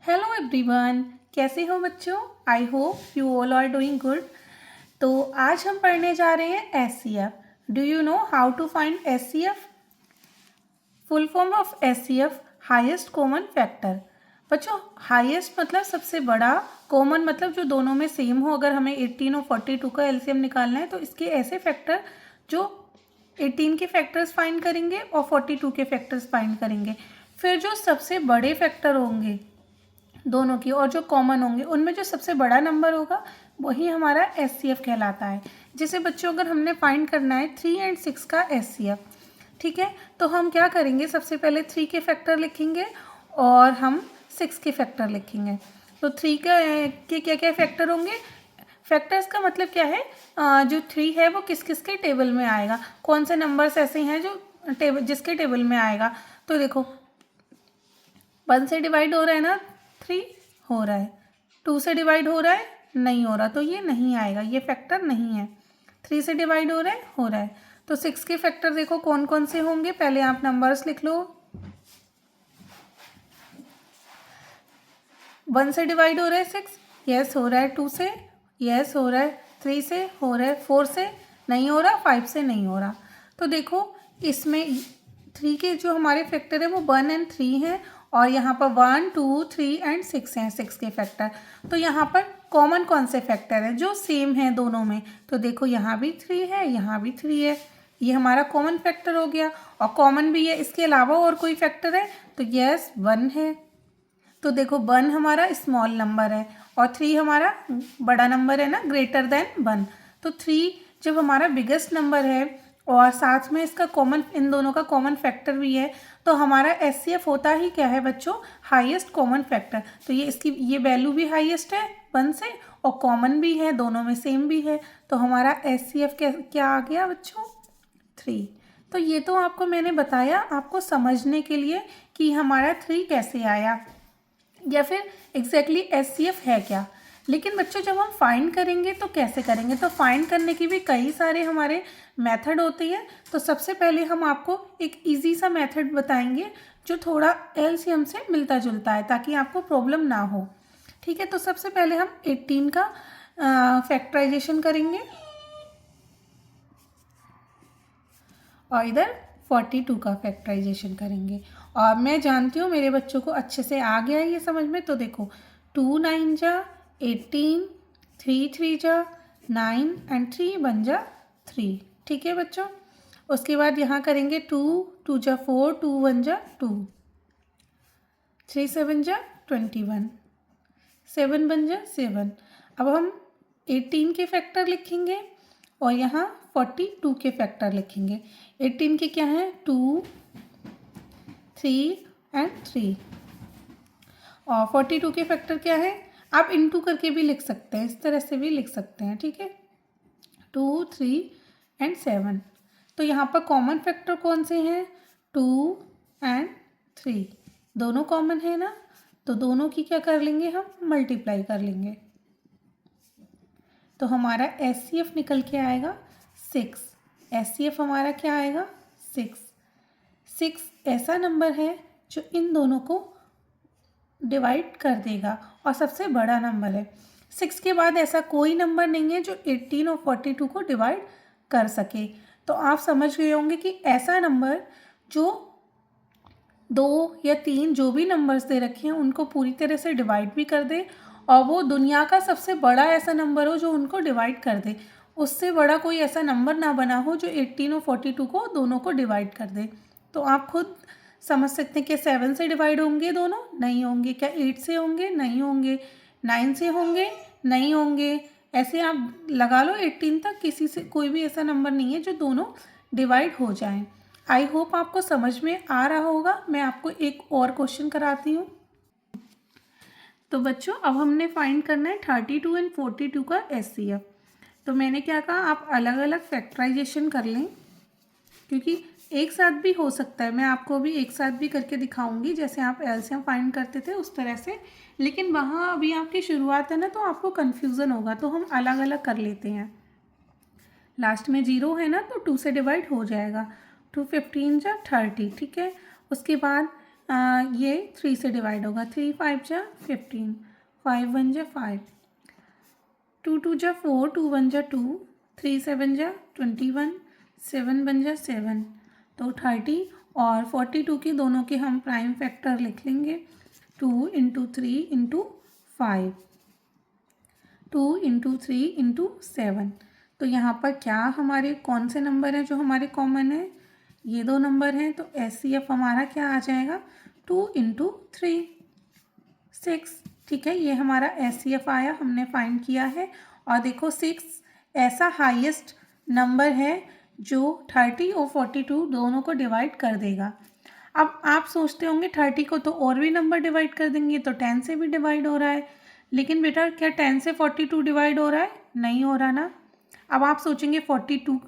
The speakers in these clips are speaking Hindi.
हेलो एवरीवन, कैसे हो बच्चों। I hope you all are doing good. तो आज हम पढ़ने जा रहे हैं HCF. Do you know how to find HCF? Full form of HCF, highest common factor. बच्चों, हाईएस्ट मतलब सबसे बड़ा, कॉमन मतलब जो दोनों में सेम हो। अगर हमें 18 और 42 का एलसीएम निकालना है तो इसके ऐसे फैक्टर जो 18 के फैक्टर्स फाइंड करेंगे और 42 के फैक्टर्स फाइंड करेंगे। फिर जो सबसे बड़े फैक्टर होंगे दोनों की और जो कॉमन होंगे उनमें जो सबसे बड़ा नंबर होगा वही हमारा एचसीएफ कहलाता है। जैसे बच्चों, अगर हमने फाइंड करना है 3 और 6 का एचसीएफ, ठीक है, तो हम क्या करेंगे, सबसे पहले 3 के फैक्टर लिखेंगे और हम 6 के फैक्टर लिखेंगे। तो 3 के क्या क्या फैक्टर होंगे? फैक्टर्स का मतलब क्या है, जो 3 है वो किस किस के टेबल में आएगा, कौन से नंबर्स ऐसे हैं जो जिसके टेबल में आएगा। तो देखो, 1 से डिवाइड हो रहा है ना, 3 हो रहा है। 2 से डिवाइड हो रहा है, नहीं हो रहा, तो ये नहीं आएगा, ये फैक्टर नहीं है। 3 से डिवाइड हो रहा है, हो रहा है। तो 6 के फैक्टर देखो कौन कौन से होंगे, पहले आप नंबर्स लिख लो। 1 से डिवाइड हो रहा है 6, यस हो रहा है। 2 से यस हो रहा है। 3 से हो रहा है। 4 से नहीं हो रहा। 5 से नहीं हो रहा। तो देखो, इसमें 3 के जो हमारे फैक्टर है वो 1 और 3 हैं और यहाँ पर 1, 2, 3 और 6 हैं, 6 के फैक्टर। तो यहाँ पर कॉमन कौन से फैक्टर हैं जो सेम हैं दोनों में? तो देखो, यहाँ भी 3 है, यहाँ भी 3 है, ये हमारा कॉमन फैक्टर हो गया। और कॉमन भी है, इसके अलावा और कोई फैक्टर है? तो यस, 1 है। तो देखो, 1 हमारा स्मॉल नंबर है और 3 हमारा बड़ा नंबर है ना, ग्रेटर देन 1। तो 3 जब हमारा बिगेस्ट नंबर है और साथ में इसका कॉमन, इन दोनों का कॉमन फैक्टर भी है, तो हमारा एचसीएफ होता ही क्या है बच्चों? Highest common factor. तो ये इसकी ये वैल्यू भी हाईएस्ट है 1 से और कॉमन भी है, दोनों में सेम भी है। तो हमारा एचसीएफ क्या आ गया बच्चों? 3। तो ये तो आपको मैंने बताया आपको समझने के लिए कि हमारा 3 कैसे आया या फिर एग्जैक्टली एचसीएफ है क्या। लेकिन बच्चों, जब हम फाइंड करेंगे तो कैसे करेंगे? तो फाइंड करने की भी कई सारे हमारे मेथड होते हैं। तो सबसे पहले हम आपको एक इजी सा मेथड बताएंगे जो थोड़ा एलसीएम से मिलता जुलता है, ताकि आपको प्रॉब्लम ना हो। ठीक है, तो सबसे पहले हम 18 का फैक्टराइजेशन करेंगे और इधर 42 का फैक्टराइजेशन करेंगे। और मैं जानती हूँ मेरे बच्चों को अच्छे से आ गया है ये समझ में। तो देखो, 2 9 जा 18, 3 3 जा 9 एंड 3 बन जा 3। ठीक है बच्चों। उसके बाद यहाँ करेंगे 2 2 जा 4, 2 1 जा 2, 3 7 जा 21, 7 बन जा 7। अब हम 18 के फैक्टर लिखेंगे और यहाँ 42 के फैक्टर लिखेंगे। 18 के क्या हैं? 2, 3 एंड 3 और 42 के फैक्टर क्या है? आप इनटू करके भी लिख सकते हैं, इस तरह से भी लिख सकते हैं। ठीक है, 2, 3 एंड 7। तो यहाँ पर कॉमन फैक्टर कौन से हैं? 2 एंड 3 दोनों कॉमन है ना, तो दोनों की क्या कर लेंगे हम? मल्टीप्लाई कर लेंगे। तो हमारा एचसीएफ निकल के आएगा 6। एचसीएफ हमारा क्या आएगा? 6। 6 ऐसा नंबर है जो इन दोनों को डिवाइड कर देगा और सबसे बड़ा नंबर है। 6 के बाद ऐसा कोई नंबर नहीं है जो 18 और 42 को डिवाइड कर सके। तो आप समझ गए होंगे कि ऐसा नंबर जो 2 या 3 जो भी नंबर्स दे रखे हैं उनको पूरी तरह से डिवाइड भी कर दे और वो दुनिया का सबसे बड़ा ऐसा नंबर हो जो उनको डिवाइड कर दे। उससे बड़ा कोई ऐसा नंबर ना बना हो जो 18 और 42 को दोनों को डिवाइड कर दे। तो आप खुद समझ सकते हैं कि 7 से डिवाइड होंगे दोनों? नहीं होंगे। क्या 8 से होंगे? नहीं होंगे। 9 से होंगे? नहीं होंगे। ऐसे आप लगा लो 18 तक, किसी से कोई भी ऐसा नंबर नहीं है जो दोनों डिवाइड हो जाएं। आई होप आपको समझ में आ रहा होगा। मैं आपको एक और क्वेश्चन कराती हूँ। तो बच्चों, अब हमने फाइंड करना है 32 एंड 42 का एचसीएफ। तो मैंने क्या कहा, आप अलग अलग फैक्टराइजेशन कर लें, क्योंकि एक साथ भी हो सकता है। मैं आपको भी एक साथ भी करके दिखाऊंगी, जैसे आप एलसीएम फाइंड करते थे उस तरह से। लेकिन वहाँ अभी आपकी शुरुआत है ना, तो आपको कन्फ्यूज़न होगा, तो हम अलग अलग कर लेते हैं। लास्ट में 0 है ना, तो 2 से डिवाइड हो जाएगा। 2 15 जा 30। ठीक है, उसके बाद ये 3 से डिवाइड होगा। 3 5 जा 15, 5 1 जा 5, 2 2 जा 4, 2 1 जा 2, 3 7 जा 21, 7 1 जा 7, तो 30 और 42 की दोनों के हम प्राइम फैक्टर लिख लेंगे। 2 इंटू 3 इंटू 5, 2 इंटू 3 इंटू 7। तो यहाँ पर क्या हमारे कौन से नंबर हैं जो हमारे कॉमन है? ये दो नंबर हैं। तो SCF हमारा क्या आ जाएगा? 2 इंटू 3 6। ठीक है, ये हमारा SCF आया, हमने फाइंड किया है। और देखो 6 ऐसा हाईएस्ट नंबर है जो 30 और 42 दोनों को डिवाइड कर देगा। अब आप सोचते होंगे 30 को तो और भी नंबर डिवाइड कर देंगे, तो 10 से भी डिवाइड हो रहा है। लेकिन बेटा क्या 10 से 42 डिवाइड हो रहा है? नहीं हो रहा ना। अब आप सोचेंगे 42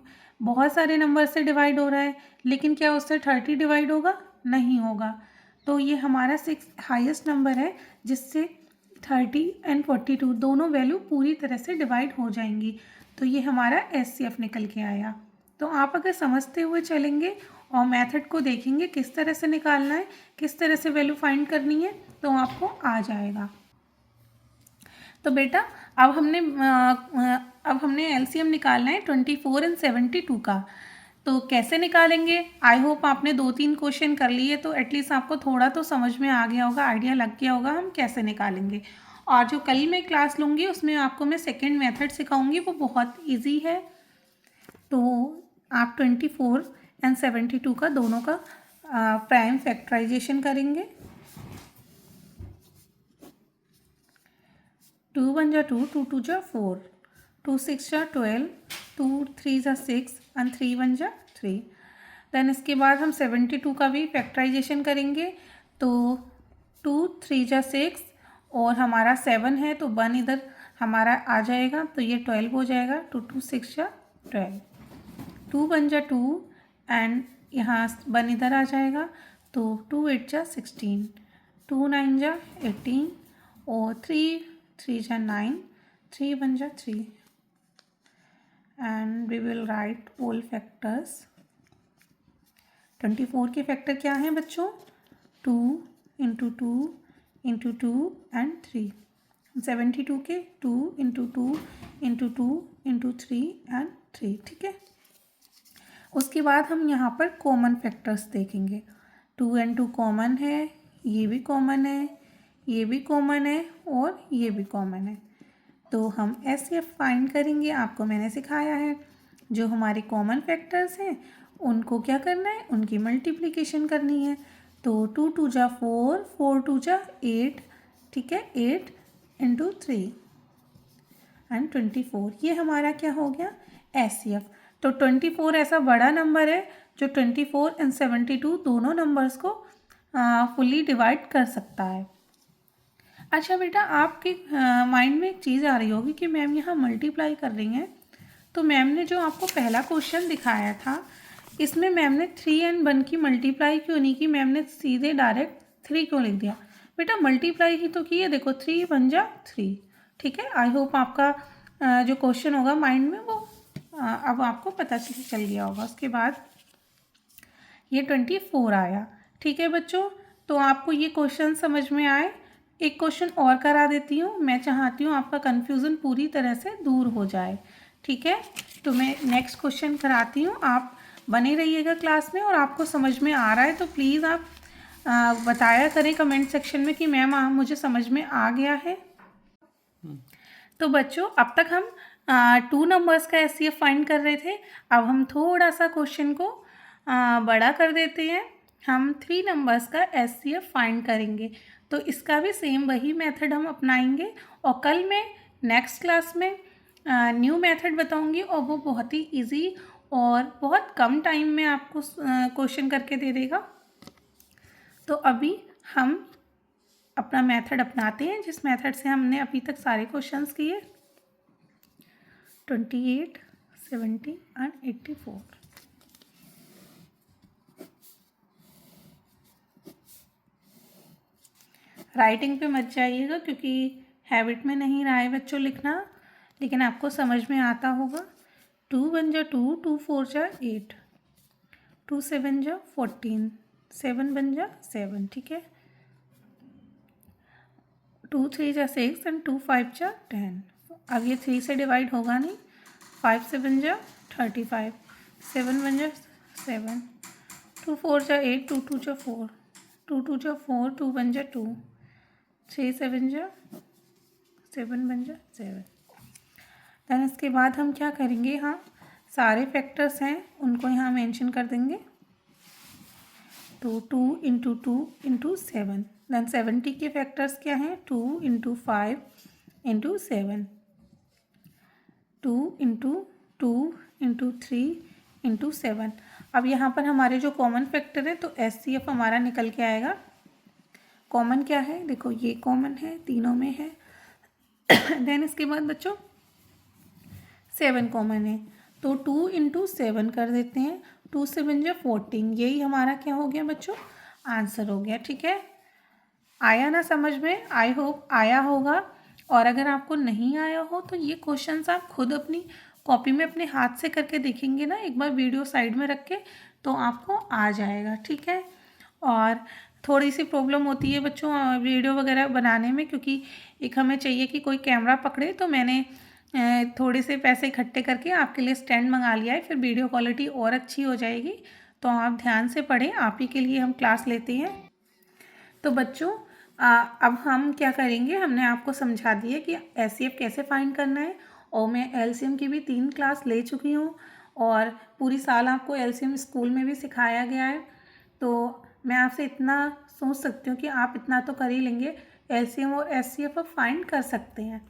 बहुत सारे नंबर से डिवाइड हो रहा है, लेकिन क्या उससे 30 डिवाइड होगा? नहीं होगा। तो ये हमारा 6 हाईएस्ट नंबर है जिससे 30 एंड 42 दोनों वैल्यू पूरी तरह से डिवाइड हो जाएंगी। तो ये हमारा SCF निकल के आया। तो आप अगर समझते हुए चलेंगे और मेथड को देखेंगे किस तरह से निकालना है, किस तरह से वैल्यू फाइंड करनी है, तो आपको आ जाएगा। तो बेटा अब हमने LCM निकालना है 24 एंड 72 का। तो कैसे निकालेंगे? आई होप आपने 2-3 क्वेश्चन कर लिए, तो एटलीस्ट आपको थोड़ा तो समझ में आ गया होगा, आइडिया लग गया होगा हम कैसे निकालेंगे। और जो कल मैं क्लास लूँगी उसमें आपको मैं सेकेंड मेथड सिखाऊंगी, वो बहुत ईजी है। तो आप 24 एंड 72 का दोनों का प्राइम फैक्टराइजेशन करेंगे। 2 1 जा 2, 2 2 जा 4, 2 6 जा 12, 2 3 जा 6 एंड 3 1 जा 3। देन इसके बाद हम 72 का भी फैक्टराइजेशन करेंगे। तो 2 3 जा 6 और हमारा 7 है, तो 1 इधर हमारा आ जाएगा, तो ये 12 हो जाएगा। 2 2 6 जा 12, 2 1 जा 2 एंड यहाँ 1 इधर आ जाएगा, तो 2 8 जा 16, 2 9 जा 18 और 3 3 जा 9, 3 1 जा 3 and we will write all factors. 24 के फैक्टर क्या हैं बच्चों? 2 इंटू 2 इंटू 2 एंड 3। 72 के 2 इंटू 2 इंटू 2 इंटू 3 एंड 3। ठीक है, उसके बाद हम यहाँ पर कॉमन फैक्टर्स देखेंगे। 2 एंड 2 कॉमन है, ये भी कॉमन है, ये भी कॉमन है और ये भी कॉमन है। तो हम SCF फाइंड करेंगे, आपको मैंने सिखाया है। जो हमारे कॉमन फैक्टर्स हैं उनको क्या करना है? उनकी मल्टीप्लिकेशन करनी है। तो 2 2 जा 4, 4 2 जा 8, ठीक है, 8 इंटू 3 एंड 24। ये हमारा क्या हो गया? SCF। तो 24 ऐसा बड़ा नंबर है जो 24 एंड 72 दोनों नंबर्स को फुली डिवाइड कर सकता है। अच्छा बेटा, आपके माइंड में एक चीज़ आ रही होगी कि मैम यहाँ मल्टीप्लाई कर रही हैं, तो मैम ने जो आपको पहला क्वेश्चन दिखाया था इसमें मैम ने 3 एंड 1 की मल्टीप्लाई क्यों नहीं की? मैम ने सीधे डायरेक्ट 3 क्यों लिख दिया? बेटा मल्टीप्लाई ही तो की है, देखो 3 1 जा 3। ठीक है, आई होप आपका जो क्वेश्चन होगा माइंड में वो अब आपको पता चल गया होगा। उसके बाद ये 24 आया। ठीक है बच्चों, तो आपको ये क्वेश्चन समझ में आए? एक क्वेश्चन और करा देती हूँ, मैं चाहती हूँ आपका कन्फ्यूज़न पूरी तरह से दूर हो जाए। ठीक है, तो मैं नेक्स्ट क्वेश्चन कराती हूँ, आप बने रहिएगा क्लास में। और आपको समझ में आ रहा है तो प्लीज़ आप बताया करें कमेंट सेक्शन में कि मैम मुझे समझ में आ गया है। तो बच्चों अब तक हम 2 नंबर्स का SCF फाइंड कर रहे थे। अब हम थोड़ा सा क्वेश्चन को बड़ा कर देते हैं, हम 3 नंबर्स का SCF फाइंड करेंगे। तो इसका भी सेम वही मेथड हम अपनाएंगे और कल मैं नेक्स्ट क्लास में न्यू मेथड बताऊंगी और वो बहुत ही इजी और बहुत कम टाइम में आपको क्वेश्चन करके दे देगा। तो अभी हम अपना मेथड अपनाते हैं जिस मेथड से हमने अभी तक सारे क्वेश्चंस किए। 28, 70 एंड 84। राइटिंग पे मत जाइएगा क्योंकि हैबिट में नहीं रहा है बच्चों लिखना, लेकिन आपको समझ में आता होगा। 2 1 जा 2, 2 4 जा 8, 2 7 जा 14, 7 बन जा 7, ठीक है। 2 3 जा 6 एंड 2 5 जा 10। अब ये 3 से डिवाइड होगा नहीं, 5 से बन जा 35, 7 बन जा 7, 2 4 जा 8, 2 2 जा 4, 2 2 जा 4, 2 बन जा 2, 3 7 जा 7 बन जा 7। दैन इसके बाद हम क्या करेंगे, हाँ सारे फैक्टर्स हैं उनको यहाँ मेंशन कर देंगे। तो 2 इंटू 2 इंटू 7, दैन 70 के फैक्टर्स क्या हैं, 2 into 5 into 7, 2 into 2 into 3 into 7। अब यहाँ पर हमारे जो कॉमन फैक्टर है तो HCF हमारा निकल के आएगा। कॉमन क्या है, देखो ये कॉमन है, तीनों में है। देन इसके बाद बच्चों 7 कॉमन है, तो 2 इंटू 7 कर देते हैं, 2 से बन जाए 14। यही हमारा क्या हो गया बच्चों, आंसर हो गया, ठीक है। आया ना समझ में, आई होप आया होगा। और अगर आपको नहीं आया हो तो ये क्वेश्चंस आप खुद अपनी कॉपी में अपने हाथ से करके देखेंगे ना, एक बार वीडियो साइड में रख के, तो आपको आ जाएगा, ठीक है। और थोड़ी सी प्रॉब्लम होती है बच्चों वीडियो वगैरह बनाने में, क्योंकि एक हमें चाहिए कि कोई कैमरा पकड़े, तो मैंने थोड़े से पैसे इकट्ठे करके आपके लिए स्टैंड मंगा लिया है, फिर वीडियो क्वालिटी और अच्छी हो जाएगी। तो आप ध्यान से पढ़ें, आप ही के लिए हम क्लास लेते हैं। तो बच्चों अब हम क्या करेंगे, हमने आपको समझा दिया कि HCF कैसे फाइंड करना है, और मैं LCM की भी 3 क्लास ले चुकी हूँ, और पूरी साल आपको LCM स्कूल में भी सिखाया गया है। तो मैं आपसे इतना सोच सकती हूँ कि आप इतना तो कर ही लेंगे, LCM और HCF आप फाइंड कर सकते हैं।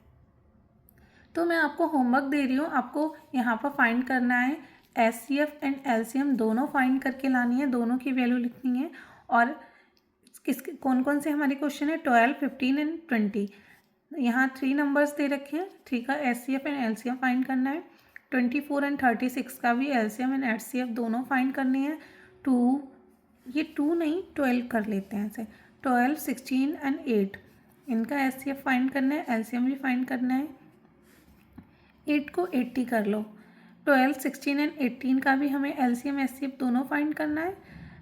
तो मैं आपको होमवर्क दे रही हूँ, आपको यहाँ पर फाइंड करना है, HCF एंड LCM दोनों फाइंड करके लानी है, दोनों की वैल्यू लिखनी है। और कौन कौन से हमारे क्वेश्चन है, 12 15 एंड 20। यहाँ 3 नंबर्स दे रखे हैं, 3 का HCF एंड LCM फाइंड करना है, 24 एंड 36 का भी LCM एंड HCF दोनों फाइंड करनी है। 2 ये 2 नहीं 12 कर लेते हैं ऐसे, 12 16 एंड 8 इनका HCF फाइंड करना है, LCM भी फाइंड करना है। 8 को 80 कर लो, 12 16 एंड 18 का भी हमें LCM HCF दोनों फाइंड करना है।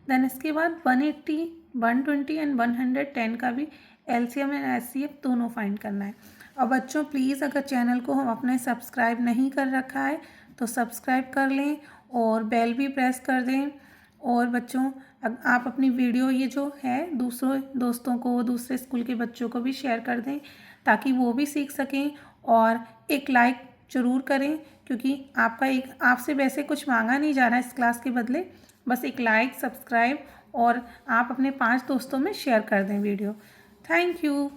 देन इसके बाद 180 120 एंड 110 का भी LCM एंड HCF दोनों फाइंड करना है। और बच्चों प्लीज़ अगर चैनल को हम अपने सब्सक्राइब नहीं कर रखा है तो सब्सक्राइब कर लें और बेल भी प्रेस कर दें। और बच्चों आप अपनी वीडियो ये जो है दूसरों दोस्तों को, दूसरे स्कूल के बच्चों को भी शेयर कर दें, ताकि वो भी सीख सकें। और एक लाइक ज़रूर करें, क्योंकि आपसे वैसे कुछ मांगा नहीं जा रहा है इस क्लास के बदले, बस एक लाइक सब्सक्राइब और आप अपने 5 दोस्तों में शेयर कर दें वीडियो। Thank you.